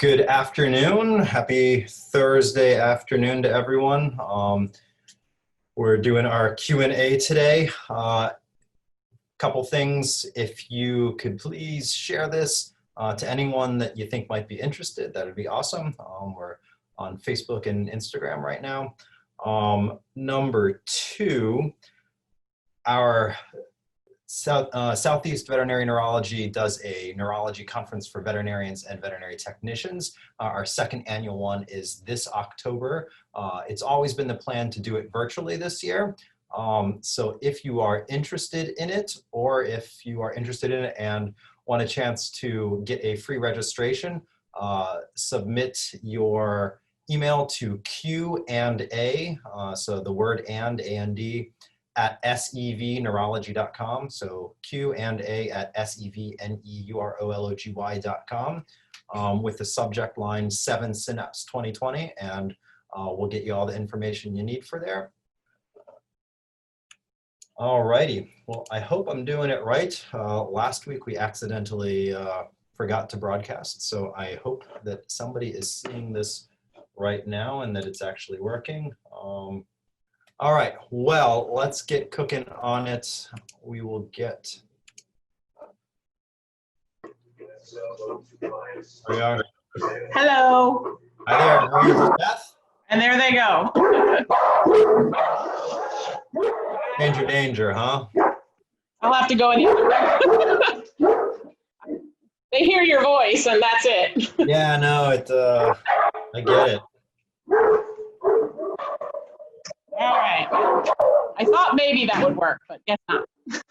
Good afternoon. Happy Thursday afternoon to everyone. We're doing our Q&A today. Couple things, if you could please share this to anyone that you think might be interested, that would be awesome. We're on Facebook and Instagram right now. Number two, our Southeast Veterinary Neurology does a neurology conference for veterinarians and veterinary technicians. Our second annual one is this October. It's always been the plan to do it virtually this year. So if you are interested in it, or if you are interested in it and want a chance to get a free registration, submit your email to Q&A, so the word A&D, at SEVneurology.com. So Q&A at SEVneurology.com with the subject line 7 Synapse 2020, and we'll get you all the information you need for there. Alrighty, well, I hope I'm doing it right. Last week we accidentally forgot to broadcast, so I hope that somebody is seeing this right now and that it's actually working. All right, well, let's get cooking on it. We will get. Here we are. Hello. Hi there, how are you, Beth? And there they go. Danger, danger, huh? I'll have to go in here. They hear your voice and that's it. Yeah, no, I get it. All right. I thought maybe that would work, but guess not. Is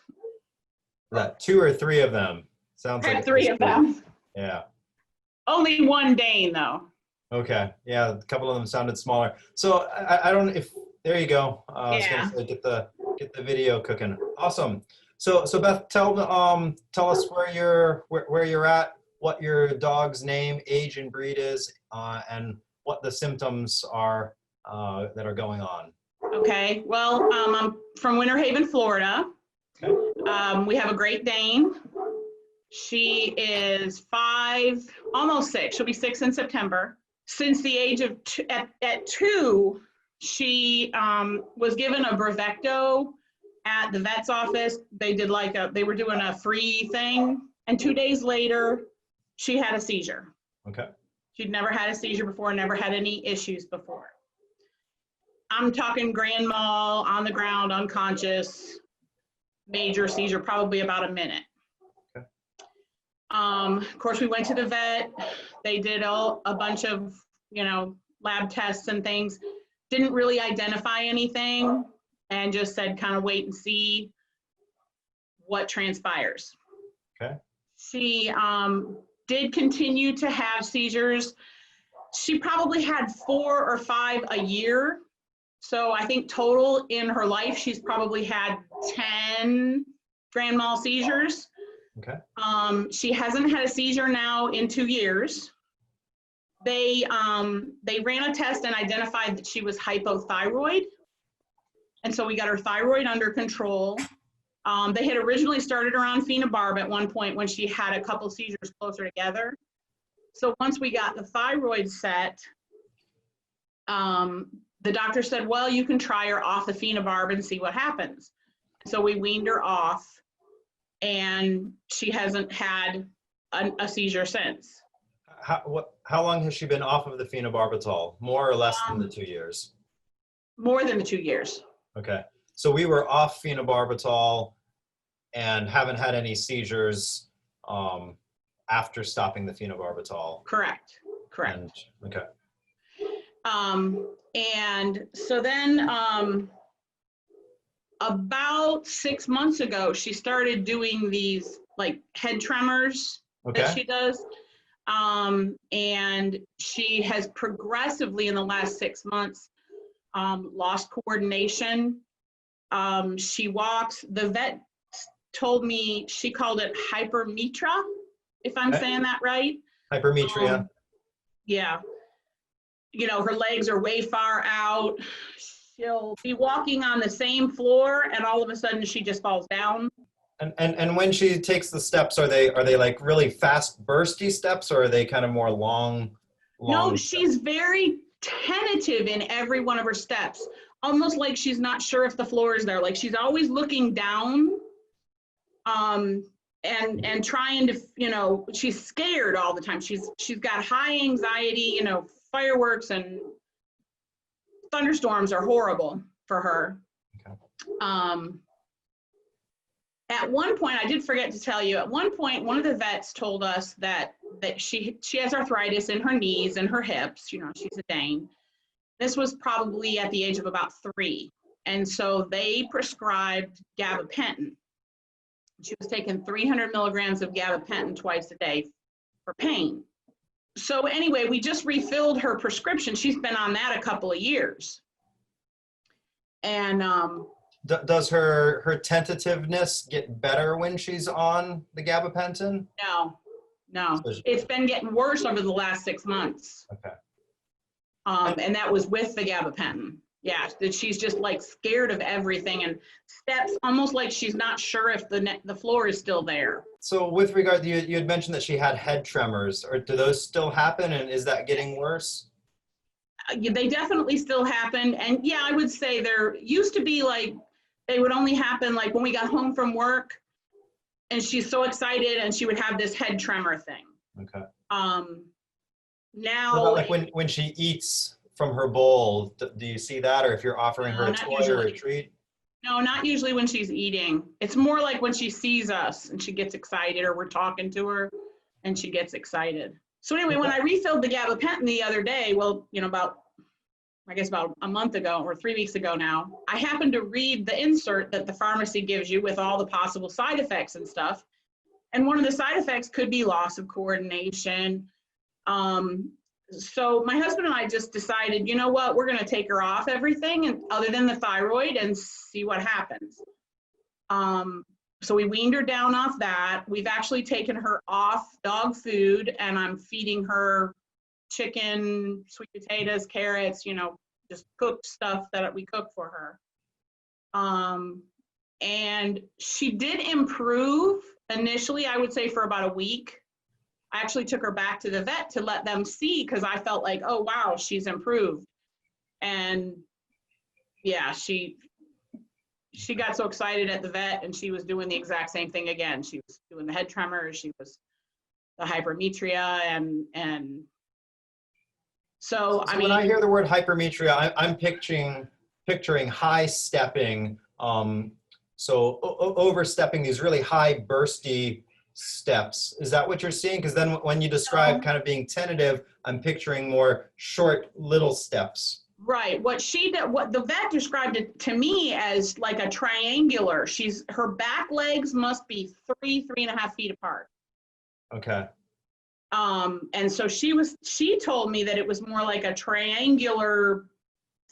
that 2 or 3 of them? Sounds like 3 of them. Yeah. Only one Dane though. Okay. Yeah, a couple of them sounded smaller. So I don't if there you go. I was gonna say get the video cooking. Awesome. So Beth, tell us where you're at, what your dog's name, age, and breed is, and what the symptoms are that are going on. Okay. Well, I'm from Winter Haven, Florida. Okay. We have a Great Dane. She is 5, almost 6. She'll be 6 in September. Since the age of at 2, she was given a Brevecto at the vet's office. They did they were doing a free thing, and 2 days later, she had a seizure. Okay. She'd never had a seizure before, never had any issues before. I'm talking grand mal, on the ground, unconscious, major seizure, probably about a minute. Okay. Of course, we went to the vet. They did a bunch of, lab tests and things. Didn't really identify anything and just said kind of wait and see what transpires. Okay. She did continue to have seizures. She probably had 4 or 5 a year. So I think total in her life, she's probably had 10 grand mal seizures. Okay. She hasn't had a seizure now in 2 years. They ran a test and identified that she was hypothyroid. And so we got her thyroid under control. They had originally started her on phenobarb at one point when she had a couple seizures closer together. So once we got the thyroid set, the doctor said, well, you can try her off the phenobarb and see what happens. So we weaned her off, and she hasn't had a seizure since. How long has she been off of the phenobarbital? More or less than the 2 years? More than the 2 years. Okay. So we were off phenobarbital and haven't had any seizures after stopping the phenobarbital. Correct. And, okay. And so then about 6 months ago, she started doing these like head tremors that she does. And she has progressively in the last 6 months lost coordination. She walks, the vet told me she called it hypermetria, if I'm saying that right. Hypermetria. Yeah. Her legs are way far out. She'll be walking on the same floor and all of a sudden she just falls down. And when she takes the steps, are they like really fast bursty steps, or are they kind of more long No, long she's very tentative in every one of her steps, almost like she's not sure if the floor is there. Like she's always looking down, and trying to, she's scared all the time. She's got high anxiety, fireworks and thunderstorms are horrible for her. Okay. At one point, I did forget to tell you, at one point, one of the vets told us that she has arthritis in her knees and her hips. She's a Dane. This was probably at the age of about 3. And so they prescribed gabapentin. She was taking 300 milligrams of gabapentin twice a day for pain. So anyway, we just refilled her prescription. She's been on that a couple of years. And does her tentativeness get better when she's on the gabapentin? No. It's been getting worse over the last 6 months. Okay. And that was with the gabapentin. Yeah, that she's just like scared of everything and steps almost like she's not sure if the floor is still there. So with regard to you had mentioned that she had head tremors, or do those still happen, and is that getting worse? They definitely still happen. And yeah, I would say there used to be like, they would only happen like when we got home from work and she's so excited and she would have this head tremor thing. Okay. Now, like when she eats from her bowl, do you see that? Or if you're offering her a toy or a treat? No, not usually when she's eating. It's more like when she sees us and she gets excited, or we're talking to her and she gets excited. So anyway, when I refilled the gabapentin the other day, well, about a month ago or 3 weeks ago now, I happened to read the insert that the pharmacy gives you with all the possible side effects and stuff. And one of the side effects could be loss of coordination. So my husband and I just decided, you know what, we're going to take her off everything and other than the thyroid and see what happens. So we weaned her down off that. We've actually taken her off dog food, and I'm feeding her chicken, sweet potatoes, carrots, just cooked stuff that we cook for her. And she did improve initially, I would say for about a week. I actually took her back to the vet to let them see, because I felt like, oh, wow, she's improved. And yeah, she got so excited at the vet, and she was doing the exact same thing again. She was doing the head tremors, she was the hypermetria, and so I mean, when I hear the word hypermetria, I'm picturing high stepping, so overstepping these really high bursty steps. Is that what you're seeing? Because then when you describe kind of being tentative, I'm picturing more short little steps. Right. What the vet described it to me as like a triangular. Her back legs must be 3.5 feet apart. Okay. And so she told me that it was more like a triangular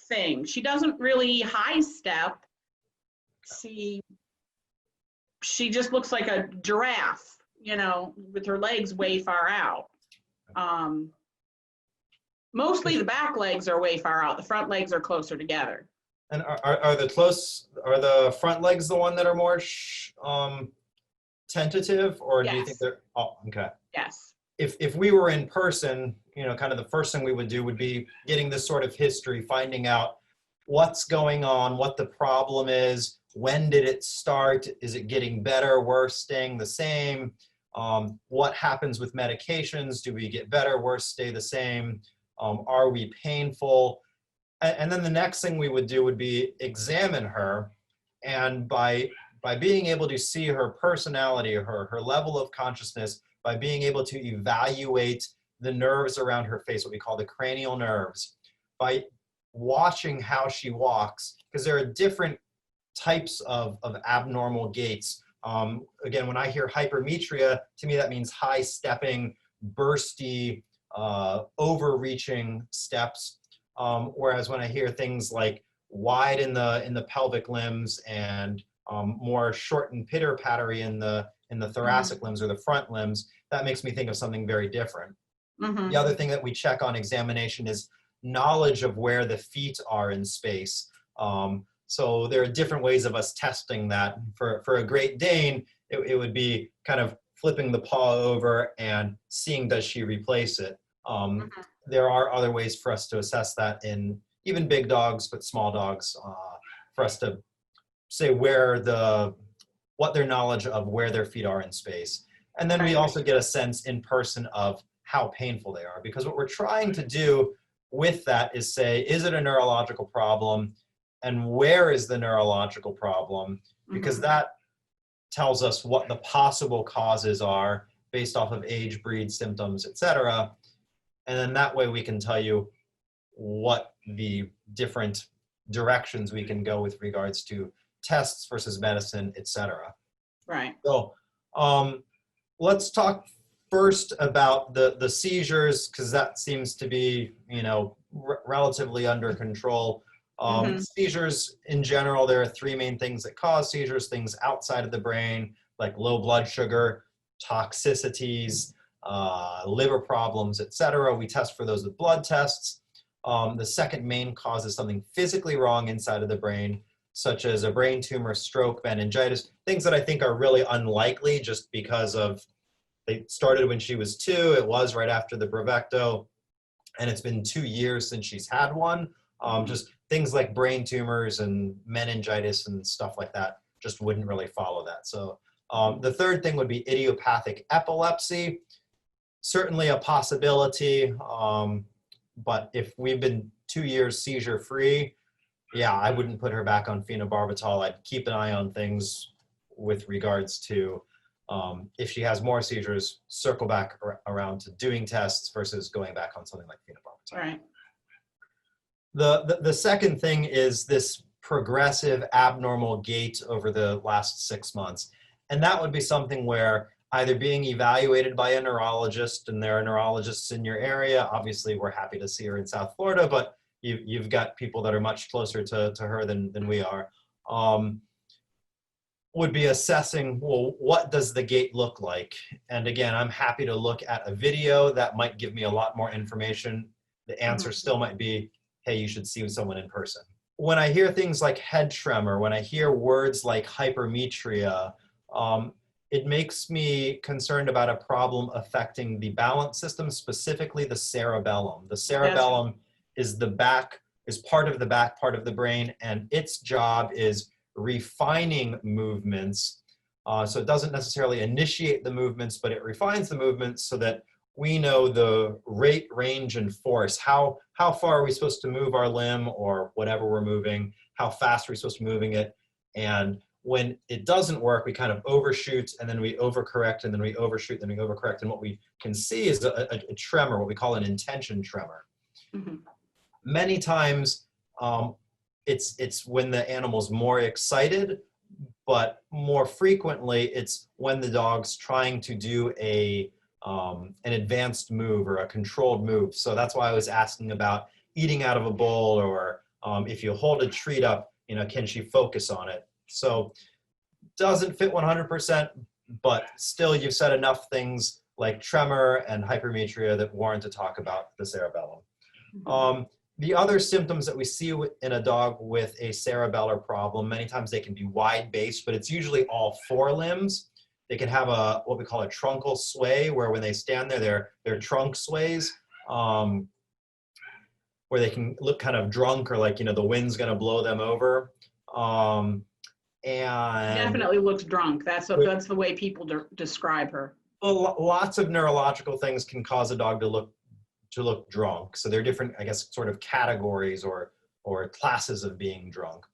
thing. She doesn't really high step. She just looks like a giraffe, with her legs way far out. Mostly the back legs are way far out. The front legs are closer together. And are the front legs the one that are more tentative, or do you think they're, oh, okay. Yes. If we were in person, kind of the first thing we would do would be getting this sort of history, finding out what's going on, what the problem is, when did it start, is it getting better, worse, staying the same, what happens with medications, do we get better, worse, stay the same, are we painful? And then the next thing we would do would be examine her, and by being able to see her personality, her level of consciousness, by being able to evaluate the nerves around her face, what we call the cranial nerves, by watching how she walks, because there are different types of abnormal gaits. Again, when I hear hypermetria, to me that means high stepping, bursty, overreaching steps. Whereas when I hear things like wide in the pelvic limbs and more short and pitter-pattery in the thoracic limbs or the front limbs, that makes me think of something very different. The other thing that we check on examination is knowledge of where the feet are in space. So there are different ways of us testing that. For a Great Dane, it would be kind of flipping the paw over and seeing, does she replace it? there are other ways for us to assess that in even big dogs, but small dogs, for us to say what their knowledge of where their feet are in space. And then we also get a sense in person of how painful they are, because what we're trying to do with that is say, is it a neurological problem, and where is the neurological problem? Because that tells us what the possible causes are based off of age, breed, symptoms, etc. And then that way we can tell you what the different directions we can go with regards to tests versus medicine, etc. Right. So let's talk first about the seizures, because that seems to be, relatively under control. Seizures in general, there are three main things that cause seizures: things outside of the brain, like low blood sugar, toxicities, liver problems, etc. We test for those with blood tests. The second main cause is something physically wrong inside of the brain, such as a brain tumor, stroke, meningitis, things that I think are really unlikely just because of they started when she was 2, it was right after the Bravecto, and it's been 2 years since she's had one. Just things like brain tumors and meningitis and stuff like that just wouldn't really follow that. So the third thing would be idiopathic epilepsy. Certainly a possibility, but if we've been 2 years seizure-free, yeah, I wouldn't put her back on phenobarbital. I'd keep an eye on things with regards to if she has more seizures, circle back around to doing tests versus going back on something like phenobarbital. Right. The second thing is this progressive abnormal gait over the last 6 months. And that would be something where either being evaluated by a neurologist, and there are neurologists in your area. Obviously, we're happy to see her in South Florida, but you've got people that are much closer to her than we are. Would be assessing, well, what does the gait look like? And again, I'm happy to look at a video that might give me a lot more information. The answer still might be, hey, you should see someone in person. When I hear things like head tremor, when I hear words like hypermetria, it makes me concerned about a problem affecting the balance system, specifically the cerebellum. The cerebellum is part of the back part of the brain, and its job is refining movements. So it doesn't necessarily initiate the movements, but it refines the movements so that we know the rate, range, and force. How far are we supposed to move our limb or whatever we're moving? How fast are we supposed to be moving it? And when it doesn't work, we kind of overshoot, and then we overcorrect, and then we overshoot, and then we overcorrect. And what we can see is a tremor, what we call an intention tremor. Many times, it's when the animal's more excited, but more frequently, it's when the dog's trying to do an advanced move or a controlled move. So that's why I was asking about eating out of a bowl, or if you hold a treat up, can she focus on it? So doesn't fit 100%, but still you've said enough things like tremor and hypermetria that warrant to talk about the cerebellum. The other symptoms that we see in a dog with a cerebellar problem, many times they can be wide-based, but it's usually all 4 limbs. They can have what we call a truncal sway, where when they stand there, their trunk sways, where they can look kind of drunk, or like, the wind's gonna blow them over. And definitely looks drunk. That's the way people describe her. Lots of neurological things can cause a dog to look drunk. So there are different, I guess, sort of categories or classes of being drunk.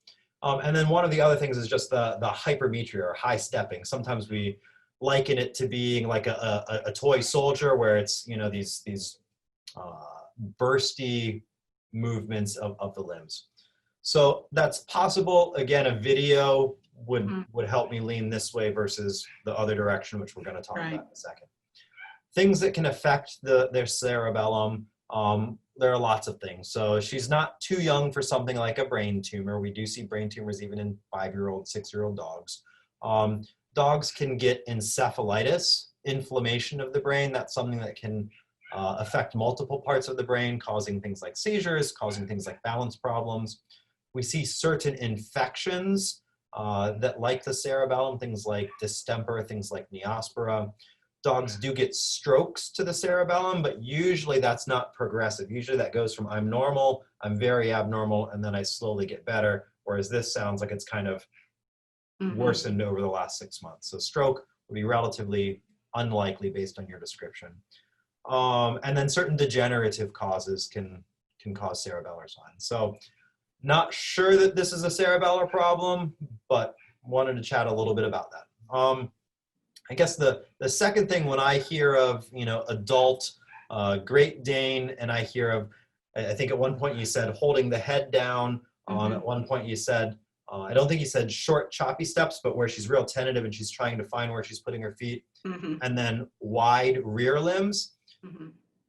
And then one of the other things is just the hypermetria, or high stepping. Sometimes we liken it to being like a toy soldier, where it's, these bursty movements of the limbs. So that's possible. Again, a video would help me lean this way versus the other direction, which we're going to talk about in a second. Things that can affect their cerebellum, there are lots of things. So she's not too young for something like a brain tumor. We do see brain tumors even in 5-year-old, 6-year-old dogs. Dogs can get encephalitis, inflammation of the brain. That's something that can affect multiple parts of the brain, causing things like seizures, causing things like balance problems. We see certain infections that, like the cerebellum, things like distemper, things like neospora. dogs do get strokes to the cerebellum, but usually that's not progressive. Usually that goes from I'm normal, I'm very abnormal, and then I slowly get better, whereas this sounds like it's kind of worsened over the last 6 months. So stroke would be relatively unlikely based on your description. And then certain degenerative causes can cause cerebellar signs. So not sure that this is a cerebellar problem, but wanted to chat a little bit about that. I guess the second thing when I hear of, adult Great Dane, and I hear of, I think at one point you said holding the head down. At one point you said, I don't think you said short choppy steps, but where she's real tentative and she's trying to find where she's putting her feet. And then wide rear limbs.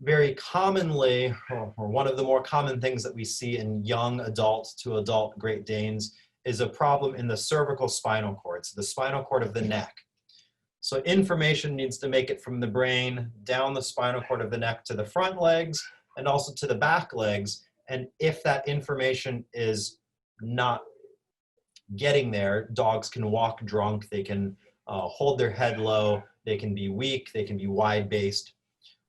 Very commonly, or one of the more common things that we see in young adult to adult Great Danes is a problem in the cervical spinal cord, so the spinal cord of the neck. So information needs to make it from the brain down the spinal cord of the neck to the front legs and also to the back legs. And if that information is not getting there, dogs can walk drunk, they can hold their head low, they can be weak, they can be wide-based.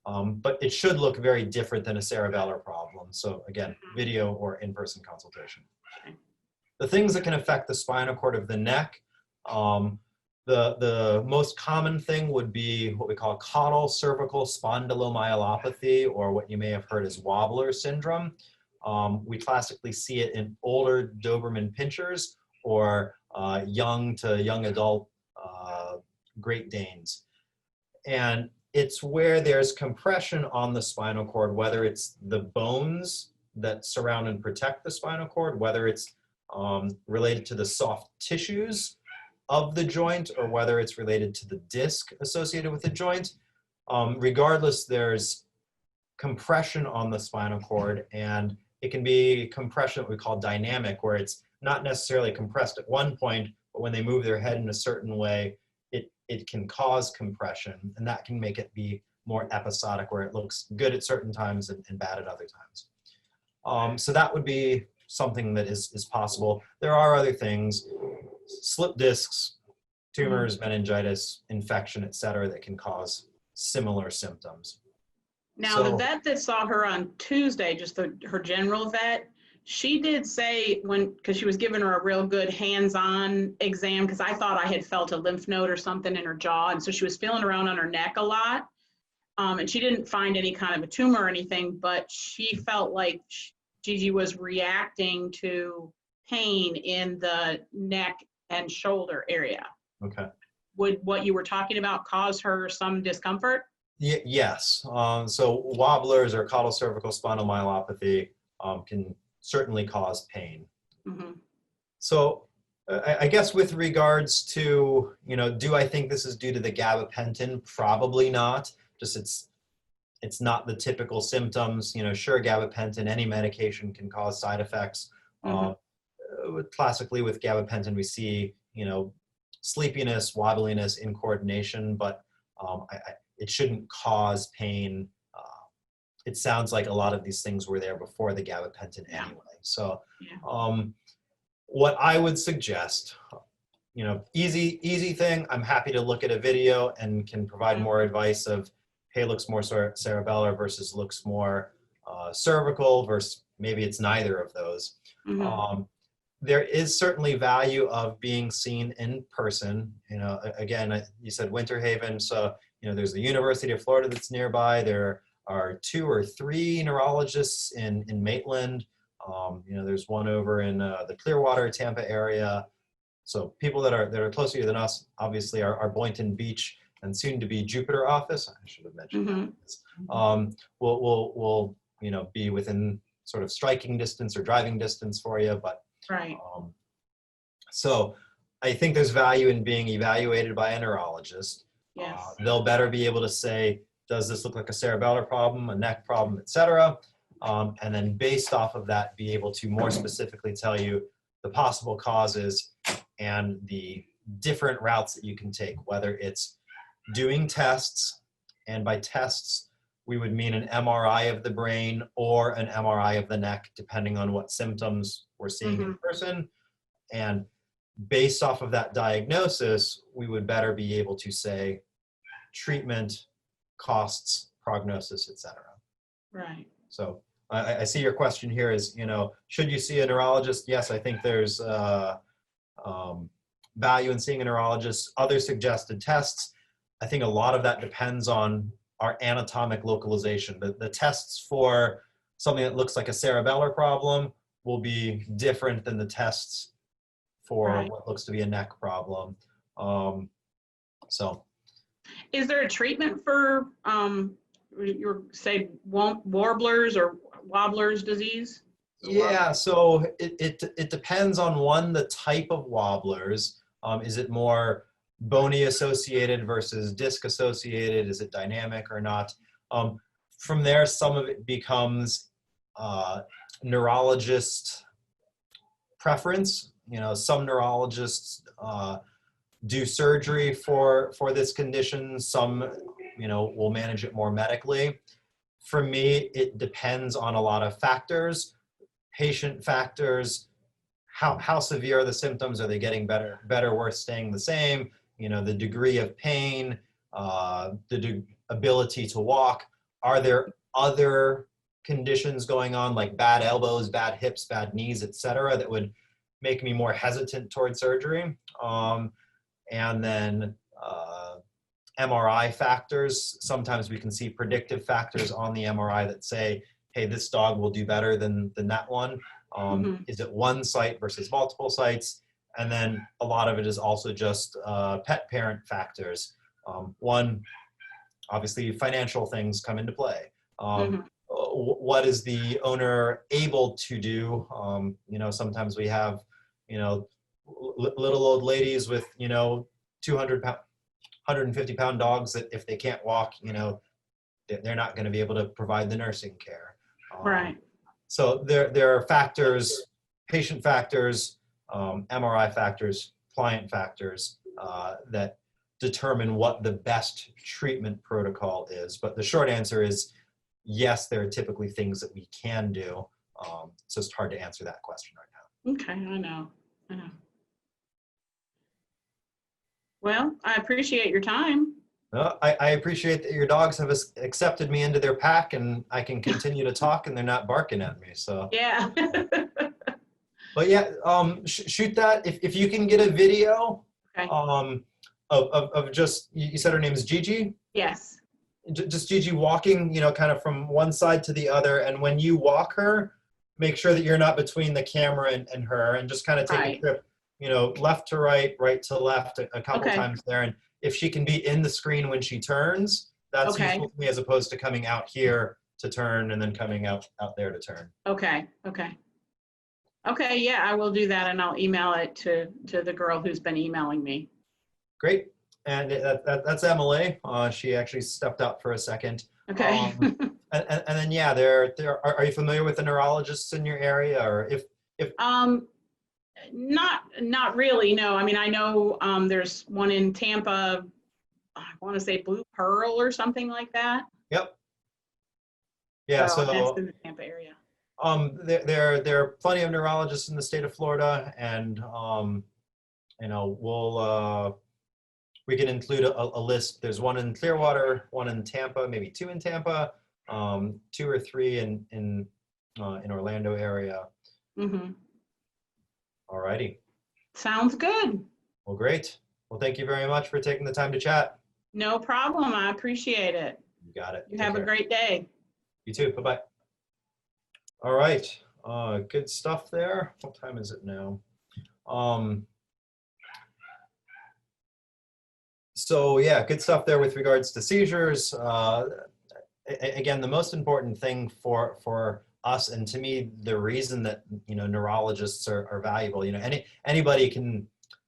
But it should look very different than a cerebellar problem. So again, video or in-person consultation. The things that can affect the spinal cord of the neck, the most common thing would be what we call caudal cervical spondylomyelopathy, or what you may have heard as Wobbler syndrome. We classically see it in older Doberman pinschers or young to young adult Great Danes. And it's where there's compression on the spinal cord, whether it's the bones that surround and protect the spinal cord, whether it's related to the soft tissues of the joint, or whether it's related to the disc associated with the joint. Regardless, there's compression on the spinal cord, and it can be compression that we call dynamic, where it's not necessarily compressed at one point, but when they move their head in a certain way, it can cause compression, and that can make it be more episodic, where it looks good at certain times and bad at other times. So that would be something that is possible. There are other things, slip discs, tumors, meningitis, infection, etc., that can cause similar symptoms. Now, the vet that saw her on Tuesday, just her general vet, she did say because she was giving her a real good hands-on exam, because I thought I had felt a lymph node or something in her jaw, and so she was feeling around on her neck a lot, and she didn't find any kind of a tumor or anything, but she felt like Gigi was reacting to pain in the neck and shoulder area. Okay. Would what you were talking about cause her some discomfort? Yes. So wobblers or caudal cervical spondylomyelopathy can certainly cause pain. So I guess with regards to, do I think this is due to the gabapentin? Probably not. Just it's not the typical symptoms. Sure, gabapentin, any medication can cause side effects. Classically with gabapentin, we see, sleepiness, wobbliness, incoordination, but it shouldn't cause pain. It sounds like a lot of these things were there before the gabapentin anyway. So what I would suggest, easy thing, I'm happy to look at a video and can provide more advice of, hey, looks more cerebellar versus looks more cervical versus maybe it's neither of those. There is certainly value of being seen in person. Again, you said Winter Haven, so there's the University of Florida that's nearby. There are 2 or 3 neurologists in Maitland. There's one over in the Clearwater, Tampa area. So people that are closer than us, obviously, are Boynton Beach and soon to be Jupiter office. I should have mentioned that. Will be within sort of striking distance or driving distance for you, but right. So I think there's value in being evaluated by a neurologist. Yes. They'll better be able to say, does this look like a cerebellar problem, a neck problem, etc. And then based off of that, be able to more specifically tell you the possible causes and the different routes that you can take, whether it's doing tests, and by tests, we would mean an MRI of the brain or an MRI of the neck, depending on what symptoms we're seeing in person. And based off of that diagnosis, we would better be able to say, treatment, costs, prognosis, etc. Right. So I see your question here is, should you see a neurologist? Yes, I think there's value in seeing a neurologist. Other suggested tests, I think a lot of that depends on our anatomic localization. The tests for something that looks like a cerebellar problem will be different than the tests for Right. what looks to be a neck problem. So, is there a treatment for your say warblers or wobblers disease? yeah, so it depends on the type of wobblers. Is it more bony associated versus disc associated? Is it dynamic or not? From there, some of it becomes neurologist preference. Some neurologists do surgery for this condition. Some, will manage it more medically. For me, it depends on a lot of factors, patient factors. How severe are the symptoms? Are they getting better, worse, staying the same? The degree of pain, the ability to walk. Are there other conditions going on, like bad elbows, bad hips, bad knees, etc., that would make me more hesitant towards surgery? And then MRI factors. Sometimes we can see predictive factors on the MRI that say, hey, this dog will do better than that one. Is it one site versus multiple sites? And then a lot of it is also just pet parent factors. One, obviously financial things come into play. What is the owner able to do? Sometimes we have, little old ladies with, 200-pound, 150-pound dogs that if they can't walk, they're not going to be able to provide the nursing care. Right. So there are factors, patient factors, MRI factors, client factors that determine what the best treatment protocol is. But the short answer is yes, there are typically things that we can do. It's just hard to answer that question right now. Okay, I know. Well, I appreciate your time. I appreciate that your dogs have accepted me into their pack, and I can continue to talk, and they're not barking at me. So Yeah. but yeah, shoot that if you can get a video. Okay. Of just, you said her name is Gigi. Yes. Just Gigi walking, kind of from one side to the other, and when you walk her, make sure that you're not between the camera and her, and just kind of take a trip, left to right, right to left a couple times there. And if she can be in the screen when she turns, that's useful to me, as opposed to coming out here to turn and then coming out there to turn. Okay, yeah, I will do that, and I'll email it to the girl who's been emailing me. Great. And that's Emily. She actually stepped out for a second. Okay. And then yeah, are you familiar with the neurologists in your area, or if not really, no. I mean, I know there's one in Tampa, I want to say Blue Pearl or something like that. Yep. Yeah, so that's in the Tampa area. There are plenty of neurologists in the state of Florida, and we can include a list. There's one in Clearwater, one in Tampa, maybe two in Tampa, 2 or 3 in Orlando area. All righty. Sounds good. Well, great. Well, thank you very much for taking the time to chat. No problem. I appreciate it. You got it. You have a great day. You too. Bye-bye. All right. Good stuff there. What time is it now? So yeah, good stuff there with regards to seizures. Again, the most important thing for us, and to me, the reason that neurologists are valuable. Anybody can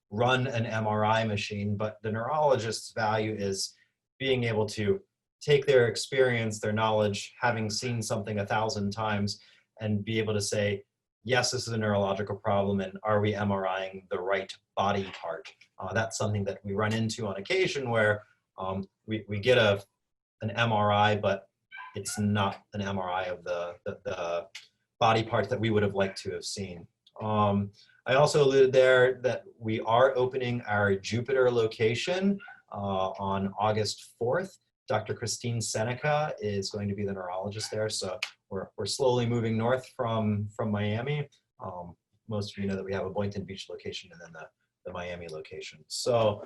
run an MRI machine, but the neurologist's value is being able to take their experience, their knowledge, having seen something 1,000 times, and be able to say, yes, this is a neurological problem, and are we MRIing the right body part? That's something that we run into on occasion, where we get an MRI, but it's not an MRI of the body part that we would have liked to have seen. I also alluded there that we are opening our Jupiter location on August 4th. Dr. Christine Seneca is going to be the neurologist there. So we're slowly moving north from Miami. Most of you know that we have a Boynton Beach location and then the Miami location. So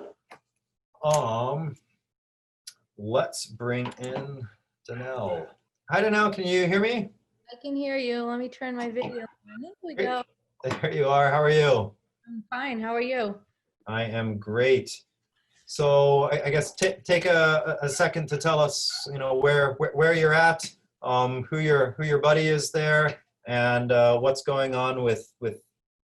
let's bring in Danelle. Hi, Danelle, can you hear me? I can hear you. Let me turn my video on. There we go. There you are. How are you? I'm fine. How are you? I am great. So I guess take a second to tell us, you know, where you're at, who your buddy is there, and what's going on with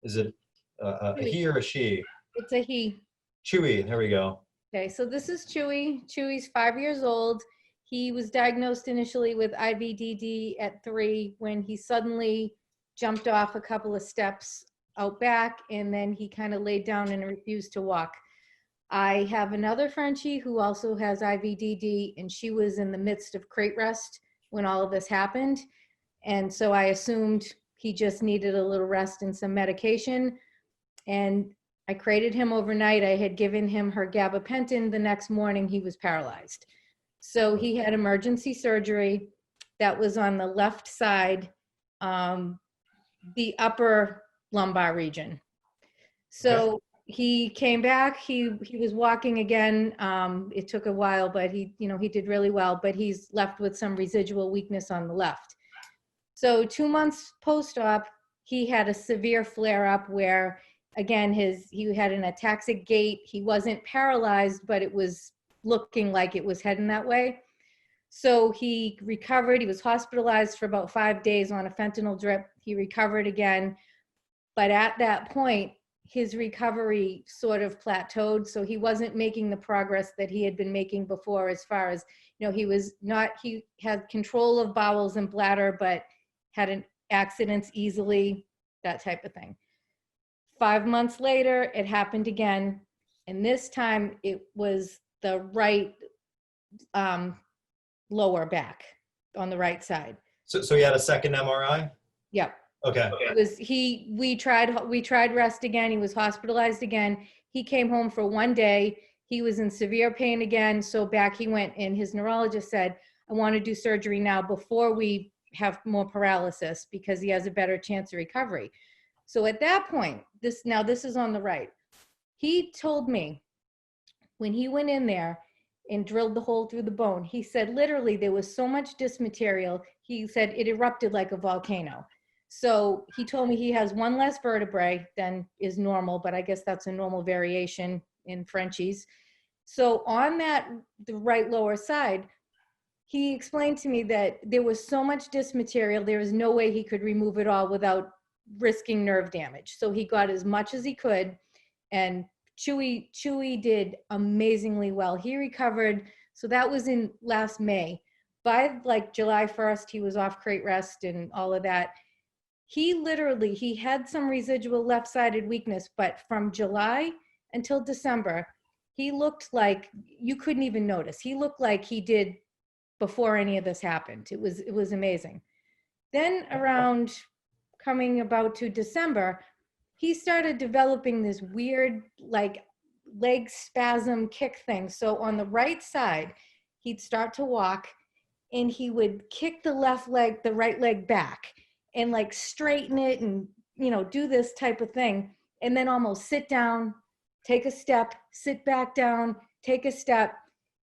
is it a he or a she? It's a he. Chewy. There we go. Okay, so this is Chewy. Chewy's 5 years old. He was diagnosed initially with IVDD at 3 when he suddenly jumped off a couple of steps out back, and then he kind of laid down and refused to walk. I have another Frenchie who also has IVDD, and she was in the midst of crate rest when all of this happened. And so I assumed he just needed a little rest and some medication. And I crated him overnight. I had given him her gabapentin. The next morning, he was paralyzed. So he had emergency surgery that was on the left side, the upper lumbar region. So he came back, he was walking again. It took a while, but he did really well, but he's left with some residual weakness on the left. So 2 months post-op, he had a severe flare-up where, again, he had an ataxic gait. He wasn't paralyzed, but it was looking like it was heading that way. So he recovered. He was hospitalized for about 5 days on a fentanyl drip. He recovered again. But at that point, his recovery sort of plateaued. So he wasn't making the progress that he had been making before as far as, he had control of bowels and bladder, but had an accidents easily, that type of thing. 5 months later, it happened again. And this time it was the right lower back on the right side. So he had a second MRI? Yep. Okay. It was we tried rest again. He was hospitalized again. He came home for 1 day. He was in severe pain again. So back he went, and his neurologist said, I want to do surgery now before we have more paralysis because he has a better chance of recovery. So at that point, this is on the right. He told me when he went in there and drilled the hole through the bone, he said literally there was so much disc material. He said it erupted like a volcano. So he told me he has one less vertebrae than is normal, but I guess that's a normal variation in Frenchies. So on the right lower side, he explained to me that there was so much disc material, there was no way he could remove it all without risking nerve damage. So he got as much as he could, and Chewy did amazingly well. He recovered. So that was in last May. By like July 1st, he was off crate rest and all of that. He had some residual left-sided weakness, but from July until December, he looked like you couldn't even notice. He looked like he did before any of this happened. It was amazing. Then around coming about to December, he started developing this weird like leg spasm kick thing. So on the right side, he'd start to walk and he would kick the right leg back and like straighten it and, do this type of thing. And then almost sit down, take a step, sit back down, take a step.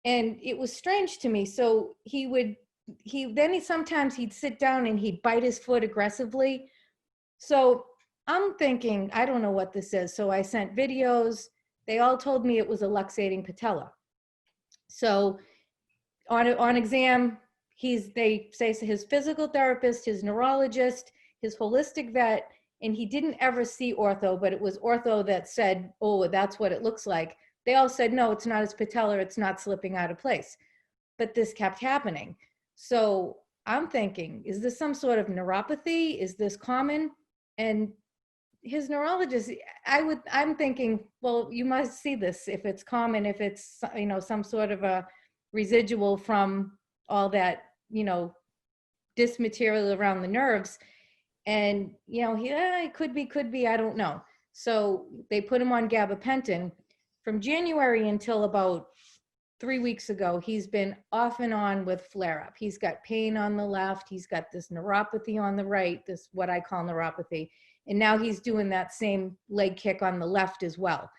And it was strange to me. So sometimes he'd sit down and he'd bite his foot aggressively. So I'm thinking, I don't know what this is. So I sent videos. They all told me it was a luxating patella. So on exam, they say his physical therapist, his neurologist, his holistic vet, and he didn't ever see ortho, but it was ortho that said, oh, that's what it looks like. They all said, no, it's not his patella, it's not slipping out of place. But this kept happening. So I'm thinking, is this some sort of neuropathy? Is this common? And his neurologist, I'm thinking, well, you must see this if it's common, if it's, some sort of a residual from all that, disc material around the nerves. And, it could be, I don't know. So they put him on gabapentin. From January until about 3 weeks ago, he's been off and on with flare up. He's got pain on the left. He's got this neuropathy on the right, this what I call neuropathy. And now he's doing that same leg kick on the left as well.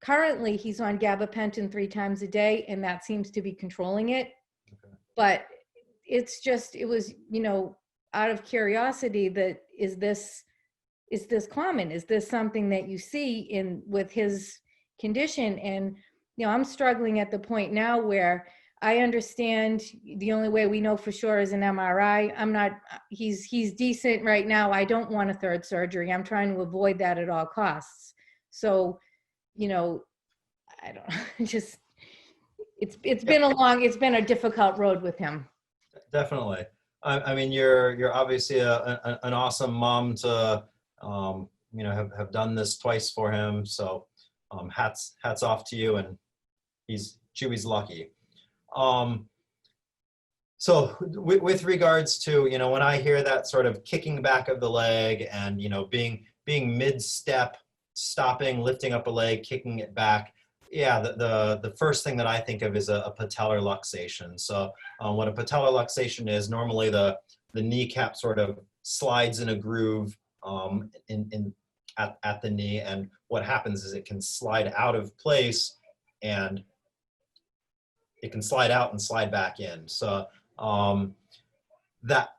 Currently, he's on gabapentin 3 times a day, and that seems to be controlling it. Okay. But it's just, it was, out of curiosity, that is this common? Is this something that you see with his condition? And I'm struggling at the point now where I understand the only way we know for sure is an MRI. He's decent right now. I don't want a 3rd surgery. I'm trying to avoid that at all costs. So, I don't just, it's been a difficult road with him. Definitely. I mean, you're obviously an awesome mom to, have done this twice for him. So hats off to you, and Chewy's lucky. So with regards to, when I hear that sort of kicking back of the leg and, being mid-step, stopping, lifting up a leg, kicking it back, yeah, the first thing that I think of is a patellar luxation. So what a patellar luxation is, normally the kneecap sort of slides in a groove at the knee, and what happens is it can slide out of place, and it can slide out and slide back in. So that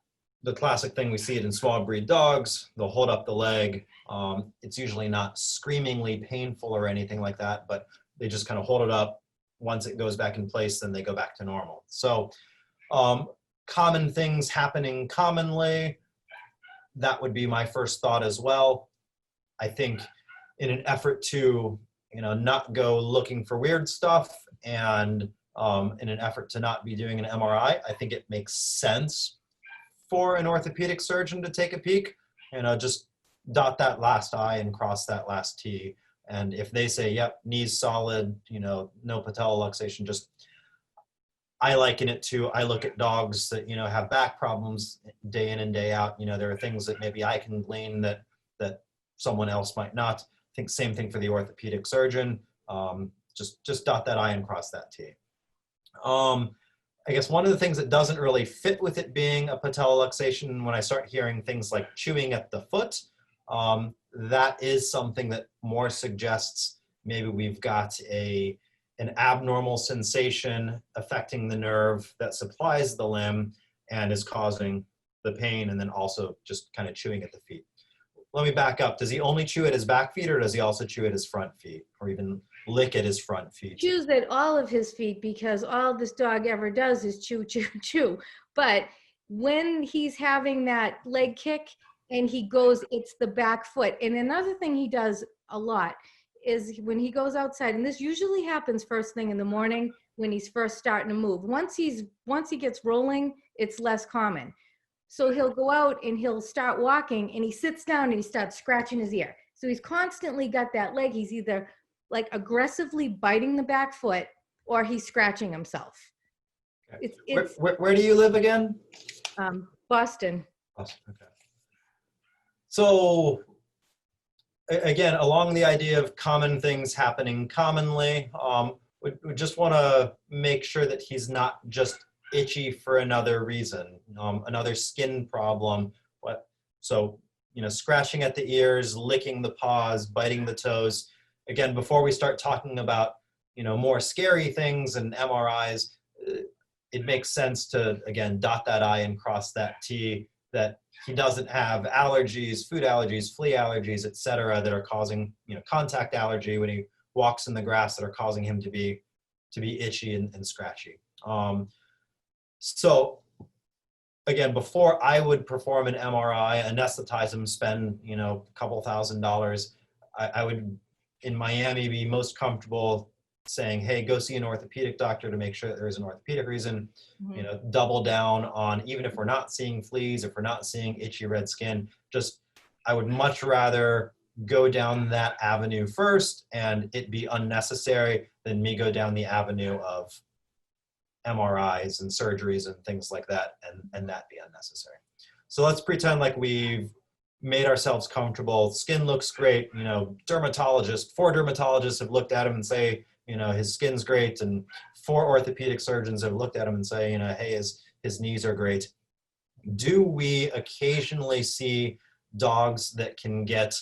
the classic thing, we see it in small breed dogs. They'll hold up the leg. It's usually not screamingly painful or anything like that, but they just kind of hold it up. Once it goes back in place, then they go back to normal. So common things happening commonly, that would be my first thought as well. I think in an effort to, not go looking for weird stuff, and in an effort to not be doing an MRI, I think it makes sense for an orthopedic surgeon to take a peek, just dot that last I and cross that last T. And if they say, yep, knee's solid, no patella luxation, I liken it to, I look at dogs that, have back problems day in and day out. There are things that maybe I can glean that someone else might not. I think same thing for the orthopedic surgeon. Just dot that I and cross that T. I guess one of the things that doesn't really fit with it being a patella luxation, when I start hearing things like chewing at the foot, that is something that more suggests maybe we've got an abnormal sensation affecting the nerve that supplies the limb and is causing the pain, and then also just kind of chewing at the feet. Let me back up. Does he only chew at his back feet, or does he also chew at his front feet, or even lick at his front feet? Chews at all of his feet, because all this dog ever does is chew, chew, chew. But when he's having that leg kick and he goes, it's the back foot. And another thing he does a lot is when he goes outside, and this usually happens first thing in the morning when he's first starting to move. Once he gets rolling, it's less common. So he'll go out and he'll start walking, and he sits down and he starts scratching his ear. So he's constantly got that leg. He's either like aggressively biting the back foot, or he's scratching himself. Okay. Where do you live again? Boston. Boston, okay. So again, along the idea of common things happening commonly, we just want to make sure that he's not just itchy for another reason, another skin problem. So, scratching at the ears, licking the paws, biting the toes. Again, before we start talking about, more scary things and MRIs, it makes sense to, again, dot that I and cross that T, that he doesn't have allergies, food allergies, flea allergies, et cetera, that are causing, contact allergy when he walks in the grass, that are causing him to be itchy and scratchy. So again, before I would perform an MRI, anesthetize him, spend, a couple $1,000, I would, in Miami, be most comfortable saying, hey, go see an orthopedic doctor to make sure that there is an orthopedic reason. Mm-hmm. Double down on, even if we're not seeing fleas, if we're not seeing itchy red skin, I would much rather go down that avenue first and it be unnecessary than me go down the avenue of MRIs and surgeries and things like that, and that be unnecessary. So let's pretend like we've made ourselves comfortable. Skin looks great. 4 dermatologists have looked at him and say you know, his skin's great, and 4 orthopedic surgeons have looked at him and say, you know, hey, his knees are great. Do we occasionally see dogs that can get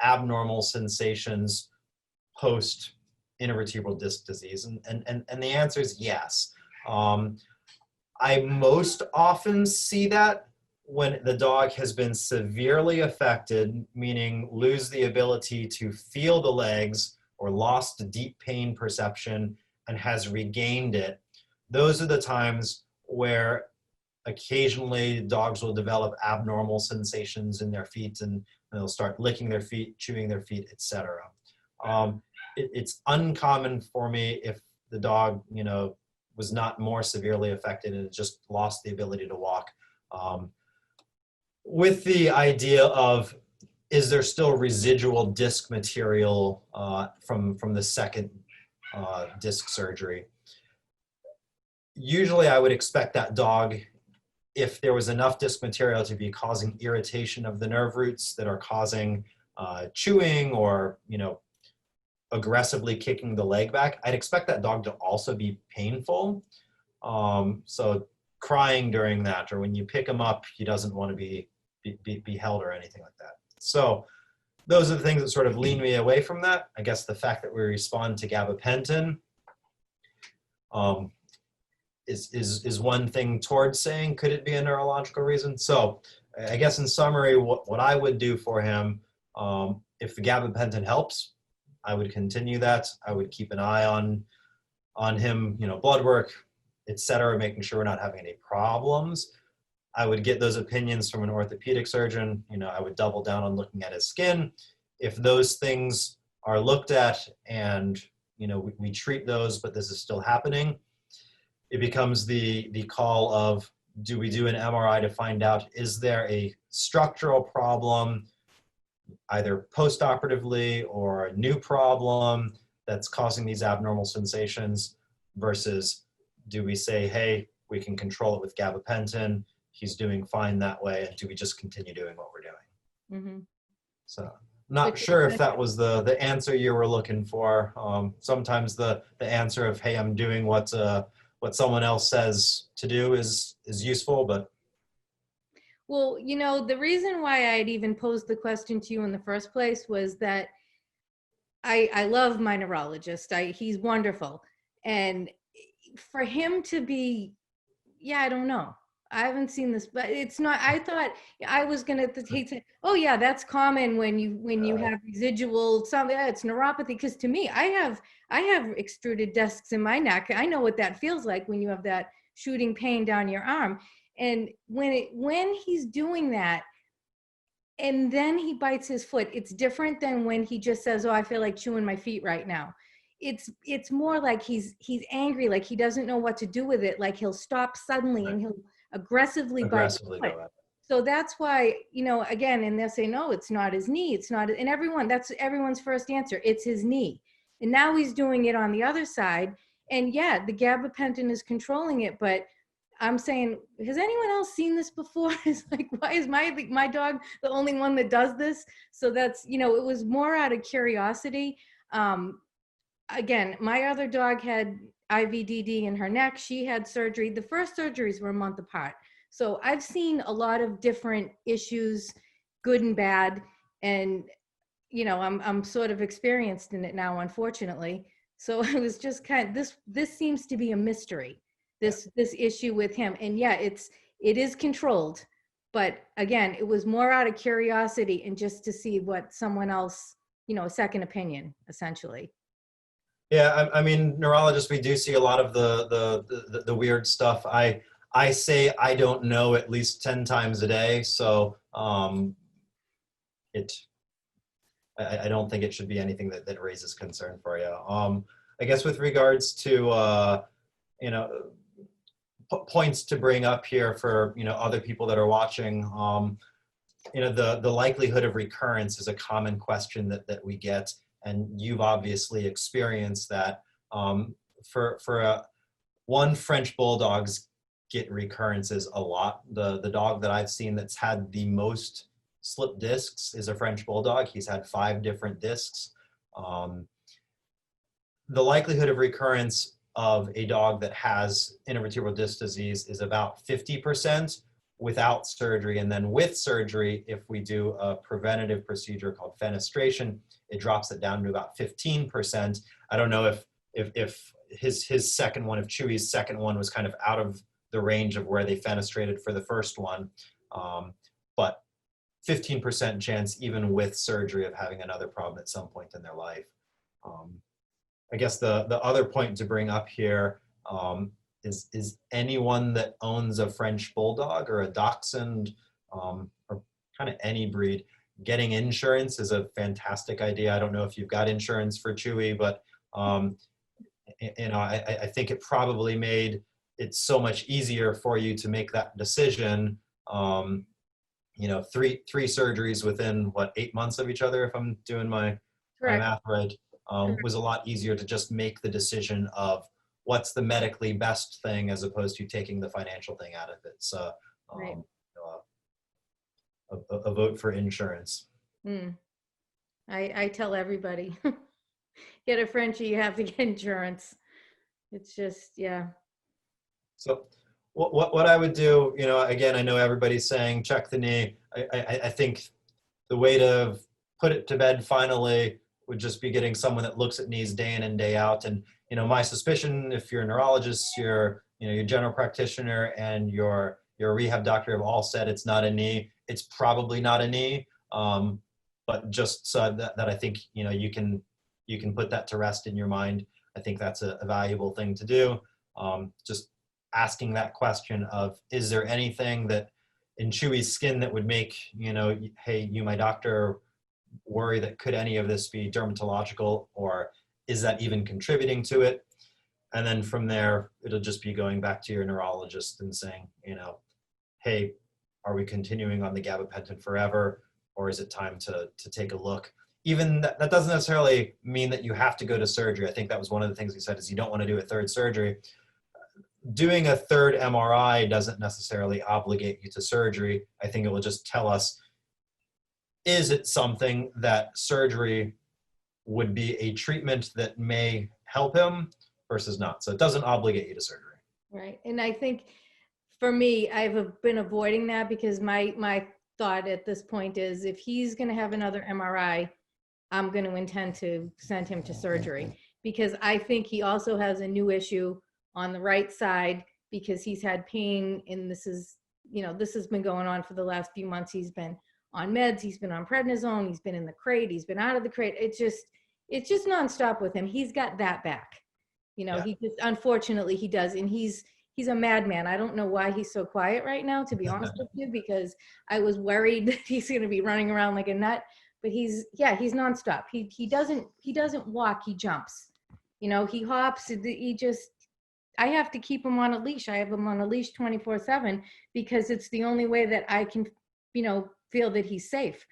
abnormal sensations post intervertebral disc disease? And the answer is yes. I most often see that when the dog has been severely affected, meaning lose the ability to feel the legs or lost deep pain perception and has regained it. Those are the times where occasionally dogs will develop abnormal sensations in their feet, and they'll start licking their feet, chewing their feet, etc. It's uncommon for me if the dog, you know, was not more severely affected and just lost the ability to walk. With the idea of, is there still residual disc material from the second disc surgery? Usually I would expect that dog, if there was enough disc material to be causing irritation of the nerve roots that are causing chewing or, you know, aggressively kicking the leg back, I'd expect that dog to also be painful. So crying during that, or when you pick him up, he doesn't want to be held or anything like that. So those are the things that sort of lean me away from that. I guess the fact that we respond to gabapentin is one thing towards saying, could it be a neurological reason? So I guess in summary, what I would do for him, if the gabapentin helps, I would continue that. I would keep an eye on him, you know, blood work, etc., making sure we're not having any problems. I would get those opinions from an orthopedic surgeon. You know, I would double down on looking at his skin. If those things are looked at and, you know, we treat those, but this is still happening, it becomes the call of, do we do an MRI to find out, is there a structural problem, either post-operatively or a new problem that's causing these abnormal sensations, versus do we say, hey, we can control it with gabapentin, he's doing fine that way, and do we just continue doing what we're doing? Mm-hmm. So not sure if that was the answer you were looking for. Sometimes the answer of, hey, I'm doing what someone else says to do is useful, but. Well, you know, the reason why I'd even posed the question to you in the first place was that I love my neurologist. He's wonderful. And for him to be, yeah, I don't know. I haven't seen this, but it's not, I thought I was going to say, oh yeah, that's common when you have residual, it's neuropathy. Because to me, I have extruded discs in my neck. I know what that feels like when you have that shooting pain down your arm. And when he's doing that, and then he bites his foot, it's different than when he just says, oh, I feel like chewing my feet right now. It's more like he's angry, like he doesn't know what to do with it. Like he'll stop suddenly and he'll aggressively bite his foot. So that's why, you know, again, and they'll say, no, it's not his knee. It's not, and that's everyone's first answer. It's his knee. And now he's doing it on the other side. And yeah, the gabapentin is controlling it, but I'm saying, has anyone else seen this before? It's like, why is my dog the only one that does this? So that's, you know, it was more out of curiosity. Again, my other dog had IVDD in her neck. She had surgery. The first surgeries were a month apart. So I've seen a lot of different issues, good and bad. And, you know, I'm sort of experienced in it now, unfortunately. So it was just kind of, this seems to be a mystery. This issue with him. And yeah, it is controlled, but again, it was more out of curiosity and just to see what someone else, you know, a second opinion, essentially. Yeah, I mean, neurologists, we do see a lot of the weird stuff. I say I don't know at least 10 times a day, so I don't think it should be anything that raises concern for you. I guess with regards to you know, points to bring up here for, you know, other people that are watching, you know, the likelihood of recurrence is a common question that we get, and you've obviously experienced that. One, French bulldogs get recurrences a lot. The dog that I've seen that's had the most slip discs is a French bulldog. He's had 5 different discs. the likelihood of recurrence of a dog that has intervertebral disc disease is about 50% without surgery. And then with surgery, if we do a preventative procedure called fenestration, it drops it down to about 15%. I don't know if his second one, if Chewy's second one was kind of out of the range of where they fenestrated for the first one. But 15% chance even with surgery of having another problem at some point in their life. I guess the other point to bring up here is anyone that owns a French Bulldog or a Dachshund or kind of any breed, getting insurance is a fantastic idea. I don't know if you've got insurance for Chewy, but you know, I think it probably made it so much easier for you to make that decision. You know, three surgeries within what, 8 months of each other, if I'm doing my math right, was a lot easier to just make the decision of what's the medically best thing as opposed to taking the financial thing out of it. So Right. you know, a vote for insurance. I tell everybody, get a Frenchie, you have to get insurance. It's just, yeah. So what I would do, you know, again, I know everybody's saying check the knee. I think the way to put it to bed finally would just be getting someone that looks at knees day in and day out. And, you know, my suspicion, if you're a neurologist, your general practitioner and your rehab doctor have all said it's not a knee, it's probably not a knee. But just so that I think, you know, you can put that to rest in your mind. I think that's a valuable thing to do. Just asking that question of, is there anything that in Chewy's skin that would make, you know, hey, you, my doctor, worry that could any of this be dermatological, or is that even contributing to it? And then from there, it'll just be going back to your neurologist and saying, you know, hey, are we continuing on the gabapentin forever, or is it time to take a look? Even that doesn't necessarily mean that you have to go to surgery. I think that was one of the things he said, is you don't want to do a third surgery. Doing a third MRI doesn't necessarily obligate you to surgery. I think it will just tell us, is it something that surgery would be a treatment that may help him versus not? So it doesn't obligate you to surgery. Right. And I think for me, I've been avoiding that because my thought at this point is, if he's going to have another MRI, I'm going to intend to send him to surgery, because I think he also has a new issue on the right side, because he's had pain, and this is, you know, this has been going on for the last few months. He's been on meds, he's been on prednisone, he's been in the crate, he's been out of the crate. It's just nonstop with him. He's got that back. You know, He just, unfortunately he does. And he's a madman. I don't know why he's so quiet right now, to be honest with you, because I was worried that he's going to be running around like a nut, but he's nonstop. He doesn't walk, he jumps, you know, he hops, I have to keep him on a leash. I have him on a leash 24/7, because it's the only way that I can, you know, feel that he's safe.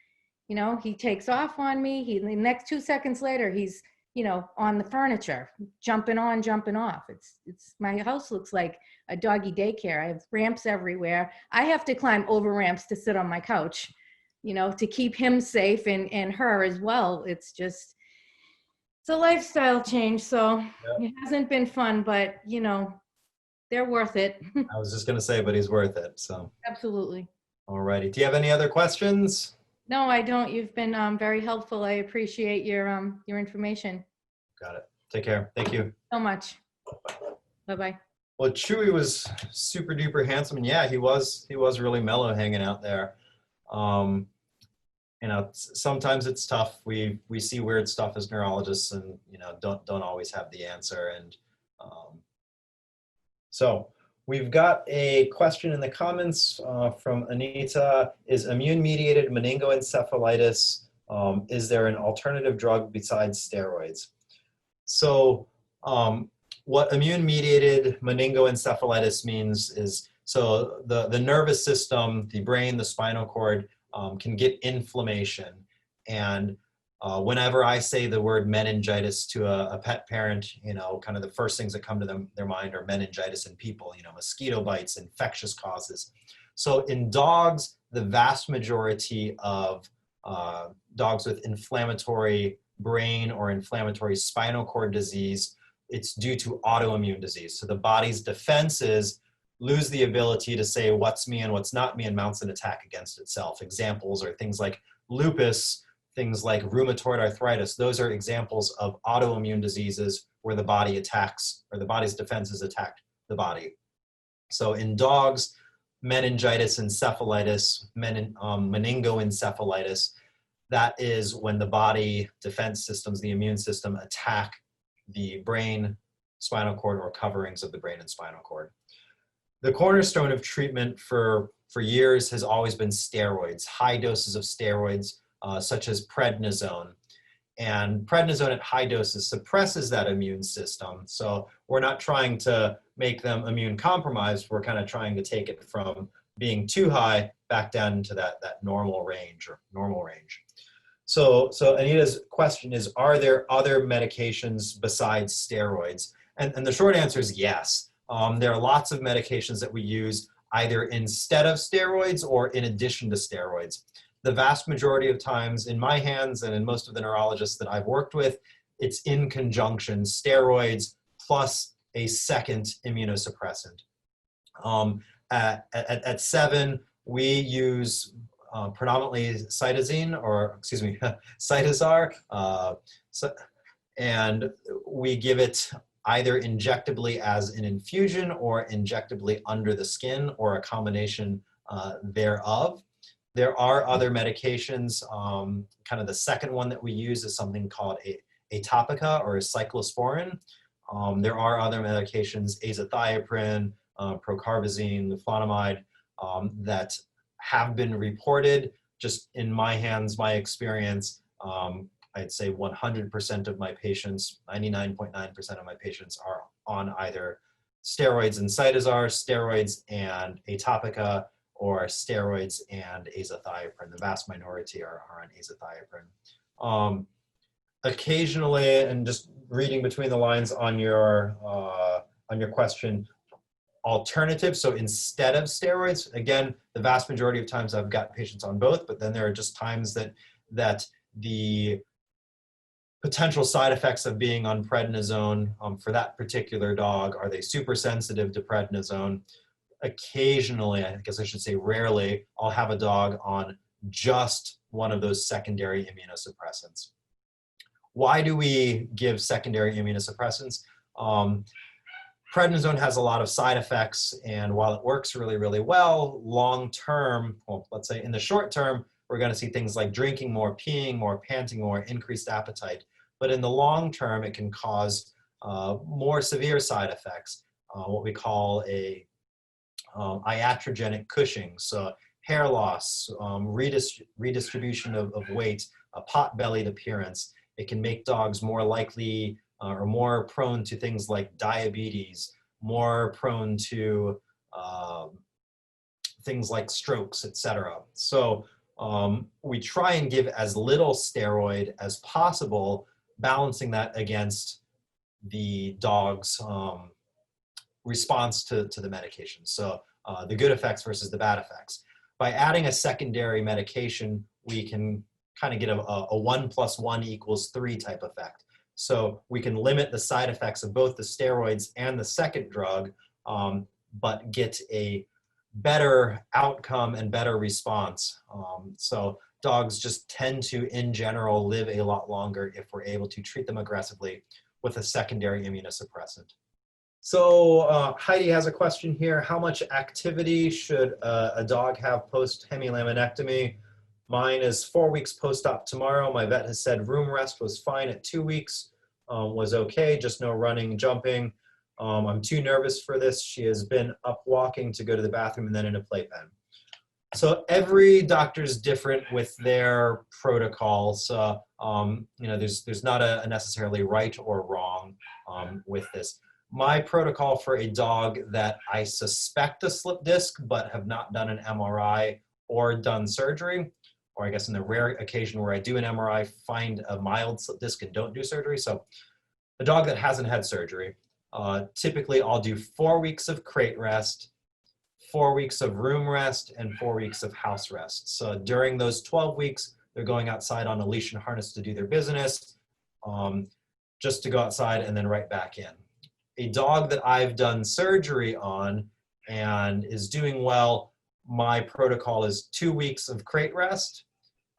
You know, he takes off on me. The next 2 seconds later, he's, you know, on the furniture, jumping on, jumping off. It's my house looks like a doggy daycare. I have ramps everywhere. I have to climb over ramps to sit on my couch, you know, to keep him safe, and her as well. It's a lifestyle change. So It hasn't been fun, but, you know, they're worth it. I was just going to say, but he's worth it. So Absolutely. all righty. Do you have any other questions? No, I don't. You've been very helpful. I appreciate your information. Got it. Take care. Thank you So much. Bye-bye. Well, Chewy was super duper handsome, and yeah, he was really mellow hanging out there. You know, sometimes it's tough. We see weird stuff as neurologists, and, you know, don't always have the answer. And so we've got a question in the comments from Anita. Is immune-mediated meningoencephalitis, is there an alternative drug besides steroids? So what immune-mediated meningoencephalitis means is, so the nervous system, the brain, the spinal cord, can get inflammation. And whenever I say the word meningitis to a pet parent, you know, kind of the first things that come to their mind are meningitis in people, you know, mosquito bites, infectious causes. So in dogs, the vast majority of dogs with inflammatory brain or inflammatory spinal cord disease, it's due to autoimmune disease. So the body's defenses lose the ability to say what's me and what's not me and mounts an attack against itself. Examples are things like lupus, things like rheumatoid arthritis. Those are examples of autoimmune diseases where the body attacks, or the body's defenses attack the body. So in dogs, meningitis encephalitis, meningoencephalitis, that is when the body defense systems, the immune system, attack the brain, spinal cord, or coverings of the brain and spinal cord. The cornerstone of treatment for years has always been steroids, high doses of steroids, such as prednisone. And prednisone at high doses suppresses that immune system. So we're not trying to make them immune compromised. We're kind of trying to take it from being too high back down into that normal range or normal range. So Anita's question is, are there other medications besides steroids? And the short answer is yes. There are lots of medications that we use either instead of steroids or in addition to steroids. The vast majority of times in my hands and in most of the neurologists that I've worked with, it's in conjunction, steroids plus a second immunosuppressant. At SEVN, we use predominantly Cytosar, and we give it either injectably as an infusion or injectably under the skin or a combination thereof. There are other medications. Kind of the second one that we use is something called atopica or cyclosporin. There are other medications, azathioprine, procarbazine, leflunomide, that have been reported. Just in my hands, my experience, I'd say 100% of my patients, 99.9% of my patients are on either steroids and Cytosar, steroids and atopica, or steroids and azathioprine. The vast minority are on azathioprine. Occasionally, and just reading between the lines on your question, alternatives, so instead of steroids, again, the vast majority of times I've got patients on both, but then there are just times that the potential side effects of being on prednisone for that particular dog, are they super sensitive to prednisone? Occasionally, I guess I should say rarely, I'll have a dog on just one of those secondary immunosuppressants. Why do we give secondary immunosuppressants? Prednisone has a lot of side effects, and while it works really, really well, long term, well, let's say in the short term, we're going to see things like drinking more, peeing more, panting more, increased appetite. But in the long term, it can cause more severe side effects, what we call a iatrogenic Cushing, so hair loss, redistribution of weight, a pot-bellied appearance. It can make dogs more likely or more prone to things like diabetes, more prone to things like strokes, etc. So we try and give as little steroid as possible, balancing that against the dog's response to the medication. So the good effects versus the bad effects. By adding a secondary medication, we can kind of get a 1 + 1 = 3 type effect. So we can limit the side effects of both the steroids and the second drug, but get a better outcome and better response. So dogs just tend to, in general, live a lot longer if we're able to treat them aggressively with a secondary immunosuppressant. So Heidi has a question here. How much activity should a dog have post-hemilaminectomy? Mine is 4 weeks post-op tomorrow. My vet has said room rest was fine at 2 weeks, was okay, just no running, jumping. I'm too nervous for this. She has been up walking to go to the bathroom and then in a playpen. So every doctor's different with their protocols. There's not a necessarily right or wrong with this. My protocol for a dog that I suspect a slip disc but have not done an MRI or done surgery, or I guess in the rare occasion where I do an MRI, find a mild slip disc and don't do surgery. So a dog that hasn't had surgery, typically I'll do 4 weeks of crate rest, 4 weeks of room rest, and 4 weeks of house rest. So during those 12 weeks, they're going outside on a leash and harness to do their business. just to go outside and then right back in. A dog that I've done surgery on and is doing well, my protocol is 2 weeks of crate rest.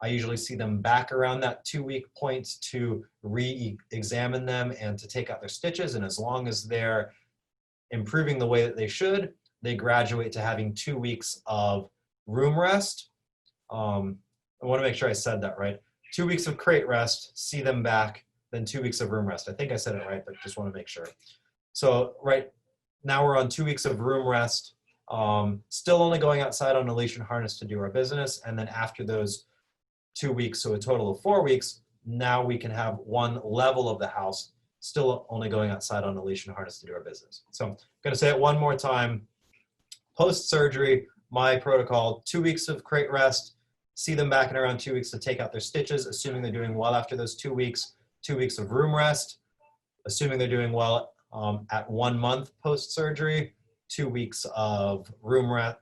I usually see them back around that 2-week point to re-examine them and to take out their stitches. And as long as they're improving the way that they should, they graduate to having 2 weeks of room rest. I want to make sure I said that right. 2 weeks of crate rest, see them back, then 2 weeks of room rest. I think I said it right, but just want to make sure. So right now we're on 2 weeks of room rest, still only going outside on a leash and harness to do our business. And then after those 2 weeks, so a total of 4 weeks, now we can have one level of the house, still only going outside on a leash and harness to do our business. So I'm going to say it one more time. Post-surgery, my protocol, 2 weeks of crate rest, see them back in around 2 weeks to take out their stitches, assuming they're doing well after those 2 weeks, 2 weeks of room rest, assuming they're doing well at 1 month post-surgery, 2 weeks of room rest,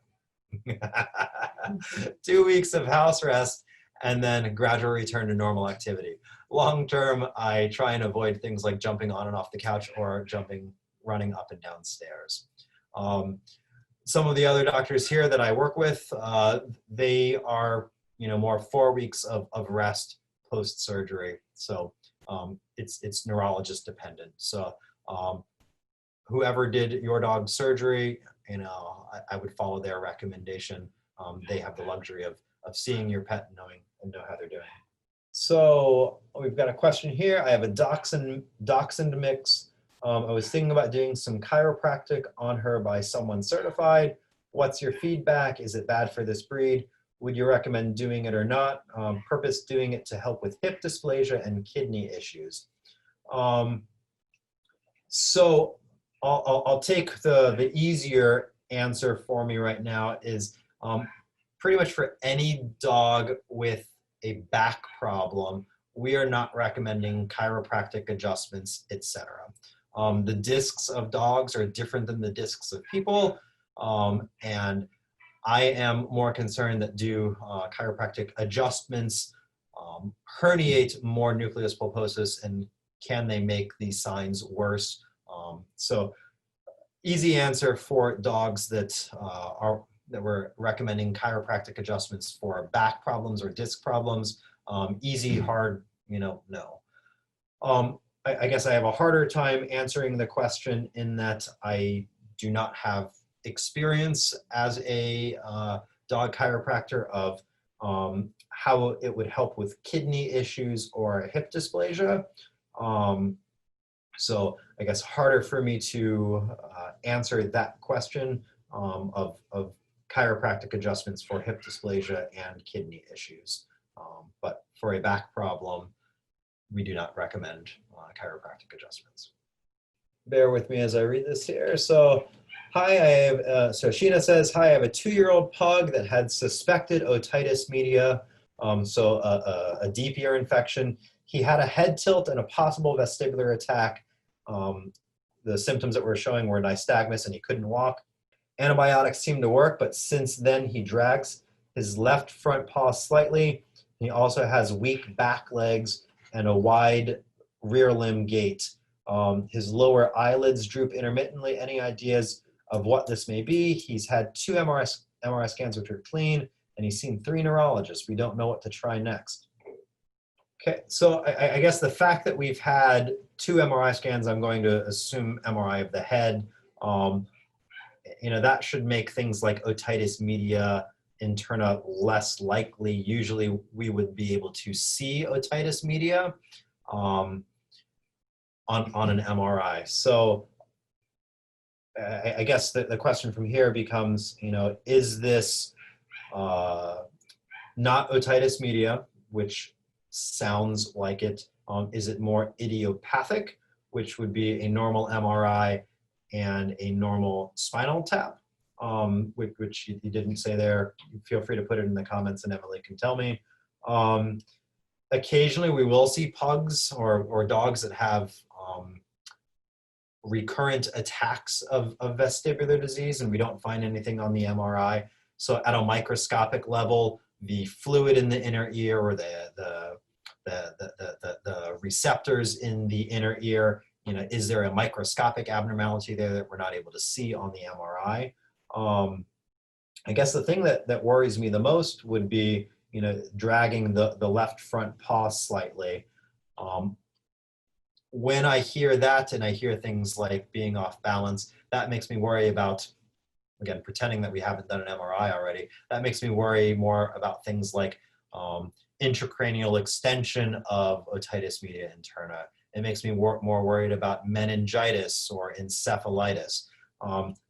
2 weeks of house rest, and then gradual return to normal activity. Long term, I try and avoid things like jumping on and off the couch or running up and down stairs. Some of the other doctors here that I work with, they are, more 4 weeks of rest post-surgery. So it's neurologist dependent. So whoever did your dog's surgery, I would follow their recommendation. They have the luxury of seeing your pet and know how they're doing. So we've got a question here. I have a dachshund mix. I was thinking about doing some chiropractic on her by someone certified. What's your feedback? Is it bad for this breed? Would you recommend doing it or not? Purpose doing it to help with hip dysplasia and kidney issues. So I'll take the easier answer for me right now is pretty much for any dog with a back problem, we are not recommending chiropractic adjustments, etc. The discs of dogs are different than the discs of people, and I am more concerned that do chiropractic adjustments herniate more nucleus pulposus, and can they make these signs worse? So easy answer for dogs that we're recommending chiropractic adjustments for back problems or disc problems. Easy, hard, no. I guess I have a harder time answering the question in that I do not have experience as a dog chiropractor of how it would help with kidney issues or hip dysplasia. So I guess harder for me to answer that question of chiropractic adjustments for hip dysplasia and kidney issues. But for a back problem, we do not recommend chiropractic adjustments. Bear with me as I read this here. So, hi, so Sheena says, hi, I have a 2-year-old pug that had suspected otitis media, so a deep ear infection. He had a head tilt and a possible vestibular attack. The symptoms that we're showing were nystagmus and he couldn't walk. Antibiotics seem to work, but since then he drags his left front paw slightly. He also has weak back legs and a wide rear limb gait. His lower eyelids droop intermittently. Any ideas of what this may be? He's had 2 MRI scans which are clean, and he's seen 3 neurologists. We don't know what to try next. Okay, so I guess the fact that we've had 2 MRI scans, I'm going to assume MRI of the head, that should make things like otitis media interna less likely. Usually we would be able to see otitis media on an MRI. So I guess the question from here becomes, is this not otitis media, which sounds like it? Is it more idiopathic, which would be a normal MRI and a normal spinal tap, which you didn't say there. Feel free to put it in the comments and Emily can tell me. Occasionally we will see pugs or dogs that have recurrent attacks of vestibular disease, and we don't find anything on the MRI. So at a microscopic level, the fluid in the inner ear or the the receptors in the inner ear. You know, is there a microscopic abnormality there that we're not able to see on the MRI? I guess the thing that worries me the most would be, you know, dragging the left front paw slightly. When I hear that and I hear things like being off balance, that makes me worry about, again, pretending that we haven't done an MRI already, that makes me worry more about things like intracranial extension of otitis media interna. It makes me more worried about meningitis or encephalitis.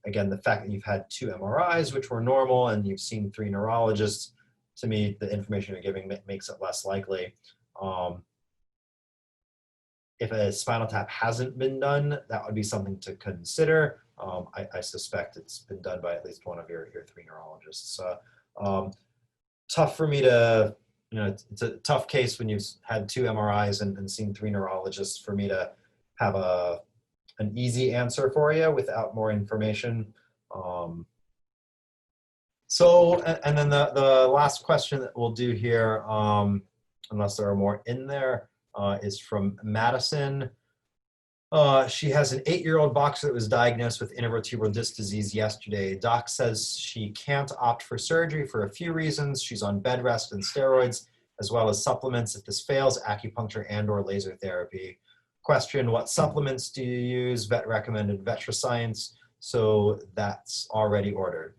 Again, the fact that you've had 2 MRIs, which were normal, and you've seen 3 neurologists, to me, the information you're giving makes it less likely. If a spinal tap hasn't been done, that would be something to consider. I suspect it's been done by at least one of your 3 neurologists. So tough for me to, you know, it's a tough case when you've had 2 MRIs and seen 3 neurologists for me to have an easy answer for you without more information. So, and then the last question that we'll do here, unless there are more in there, is from Madison. She has an 8-year-old boxer that was diagnosed with intervertebral disc disease yesterday. Doc says she can't opt for surgery for a few reasons. She's on bed rest and steroids, as well as supplements. If this fails, acupuncture and/or laser therapy. Question, what supplements do you use? Vet recommended VetraScience, so that's already ordered.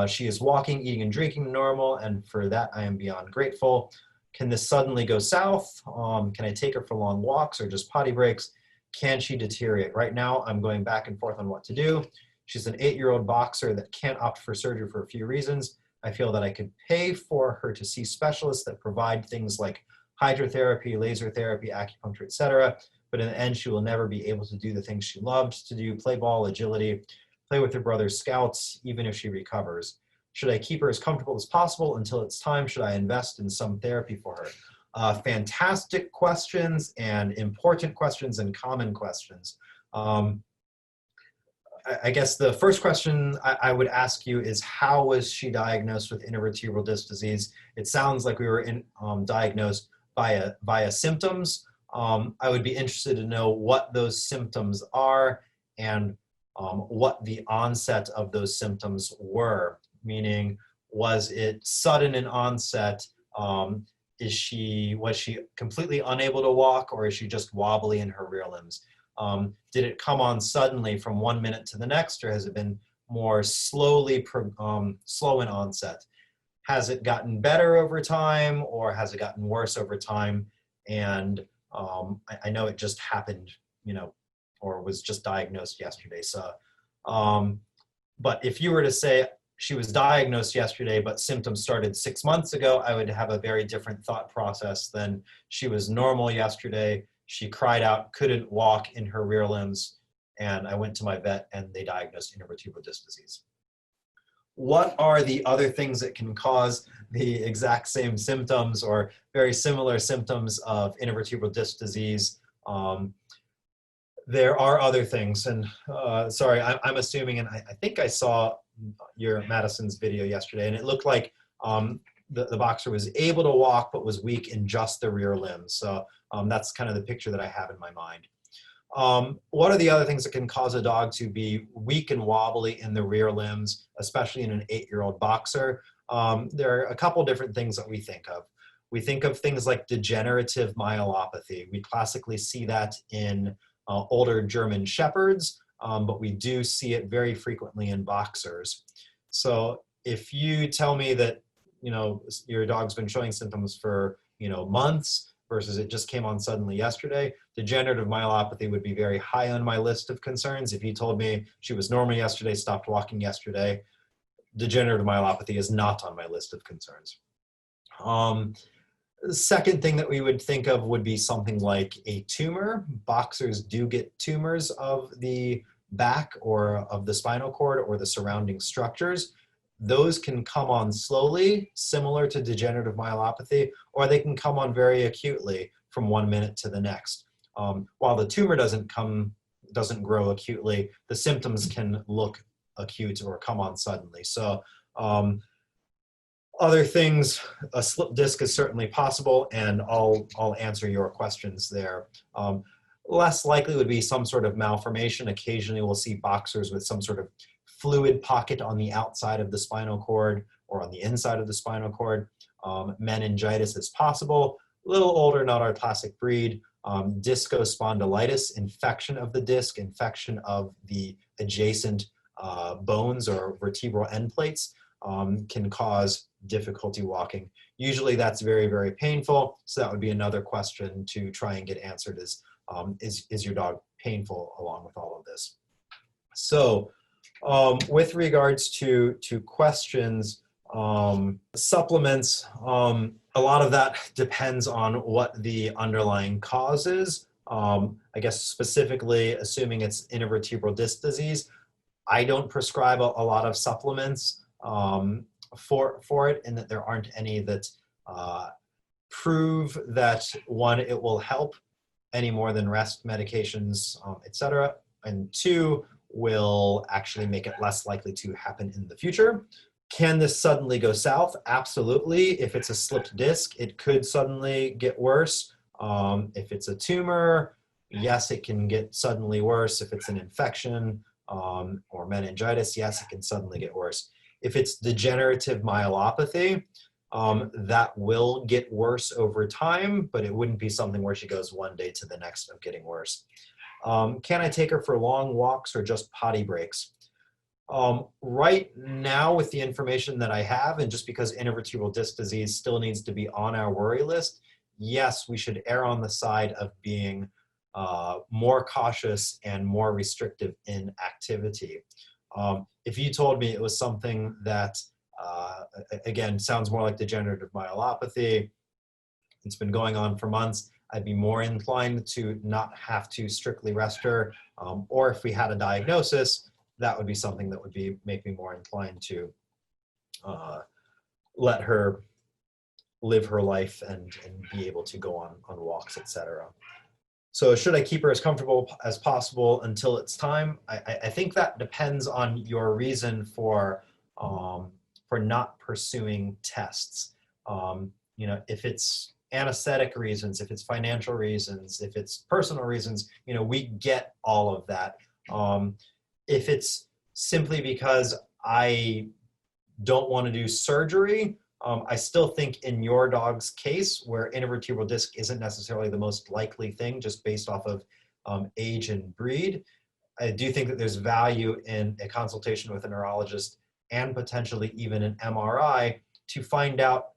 She is walking, eating, and drinking normal, and for that I am beyond grateful. Can this suddenly go south? Can I take her for long walks or just potty breaks? Can she deteriorate? Right now, I'm going back and forth on what to do. She's an 8-year-old boxer that can't opt for surgery for a few reasons. I feel that I could pay for her to see specialists that provide things like hydrotherapy, laser therapy, acupuncture, etc. But in the end, she will never be able to do the things she loved to do, play ball, agility, play with her brother's scouts, even if she recovers. Should I keep her as comfortable as possible until it's time? Should I invest in some therapy for her? Fantastic questions and important questions and common questions. I guess the first question I would ask you is, how was she diagnosed with intervertebral disc disease? It sounds like we were diagnosed via symptoms. I would be interested to know what those symptoms are and what the onset of those symptoms were. Meaning, was it sudden in onset? Was she completely unable to walk, or is she just wobbly in her rear limbs? Did it come on suddenly from 1 minute to the next, or has it been more slow in onset? Has it gotten better over time, or has it gotten worse over time? And I know it just happened, you know, or was just diagnosed yesterday. So, but if you were to say she was diagnosed yesterday, but symptoms started 6 months ago, I would have a very different thought process than she was normal yesterday. She cried out, couldn't walk in her rear limbs, and I went to my vet and they diagnosed intervertebral disc disease. What are the other things that can cause the exact same symptoms or very similar symptoms of intervertebral disc disease? There are other things, and sorry, I'm assuming, and I think I saw your Madison's video yesterday, and it looked like the boxer was able to walk but was weak in just the rear limbs. So that's kind of the picture that I have in my mind. What are the other things that can cause a dog to be weak and wobbly in the rear limbs, especially in an 8-year-old boxer? There are a couple different things that we think of. We think of things like degenerative myelopathy. We classically see that in older German shepherds, but we do see it very frequently in boxers. So if you tell me that, you know, your dog's been showing symptoms for, you know, months versus it just came on suddenly yesterday, degenerative myelopathy would be very high on my list of concerns. If you told me she was normal yesterday, stopped walking yesterday, degenerative myelopathy is not on my list of concerns. The second thing that we would think of would be something like a tumor. Boxers do get tumors of the back or of the spinal cord or the surrounding structures. Those can come on slowly, similar to degenerative myelopathy, or they can come on very acutely from 1 minute to the next. While the tumor doesn't grow acutely, the symptoms can look acute or come on suddenly. So Other things, a slip disc is certainly possible, and I'll answer your questions there. Less likely would be some sort of malformation. Occasionally we'll see boxers with some sort of fluid pocket on the outside of the spinal cord or on the inside of the spinal cord. Meningitis is possible. A little older, not our classic breed. Discospondylitis, infection of the disc, infection of the adjacent bones or vertebral end plates can cause difficulty walking. Usually that's very, very painful. So that would be another question to try and get answered is your dog painful along with all of this? So with regards to questions, supplements, a lot of that depends on what the underlying cause is. I guess specifically assuming it's intervertebral disc disease, I don't prescribe a lot of supplements for it, and that there aren't any that prove that, one, it will help any more than rest medications, etc. And two, will actually make it less likely to happen in the future. Can this suddenly go south? Absolutely. If it's a slipped disc, it could suddenly get worse. If it's a tumor, yes, it can get suddenly worse. If it's an infection or meningitis, yes, it can suddenly get worse. If it's degenerative myelopathy, that will get worse over time, but it wouldn't be something where she goes one day to the next of getting worse. Can I take her for long walks or just potty breaks? Right now, with the information that I have, and just because intervertebral disc disease still needs to be on our worry list, yes, we should err on the side of being more cautious and more restrictive in activity. If you told me it was something that, again, sounds more like degenerative myelopathy, it's been going on for months, I'd be more inclined to not have to strictly rest her. Or if we had a diagnosis, that would be something that would make me more inclined to let her live her life and be able to go on walks, etc. So should I keep her as comfortable as possible until it's time? I think that depends on your reason for not pursuing tests. You know, if it's anesthetic reasons, if it's financial reasons, if it's personal reasons, you know, we get all of that. If it's simply because I don't want to do surgery, I still think in your dog's case, where intervertebral disc isn't necessarily the most likely thing just based off of age and breed, I do think that there's value in a consultation with a neurologist and potentially even an MRI to find out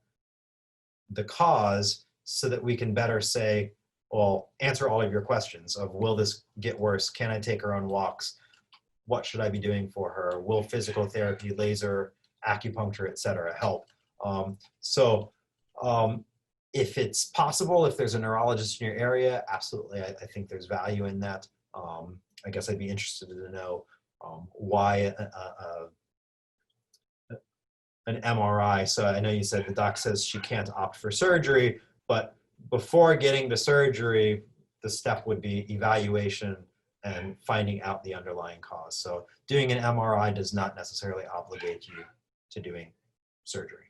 the cause so that we can better say, well, answer all of your questions of, will this get worse? Can I take her on walks? What should I be doing for her? Will physical therapy, laser, acupuncture, etc. help? If it's possible, if there's a neurologist in your area, absolutely, I think there's value in that. I guess I'd be interested to know why an MRI. So I know you said the doc says she can't opt for surgery, but before getting to surgery, the step would be evaluation and finding out the underlying cause. So doing an MRI does not necessarily obligate you to doing surgery.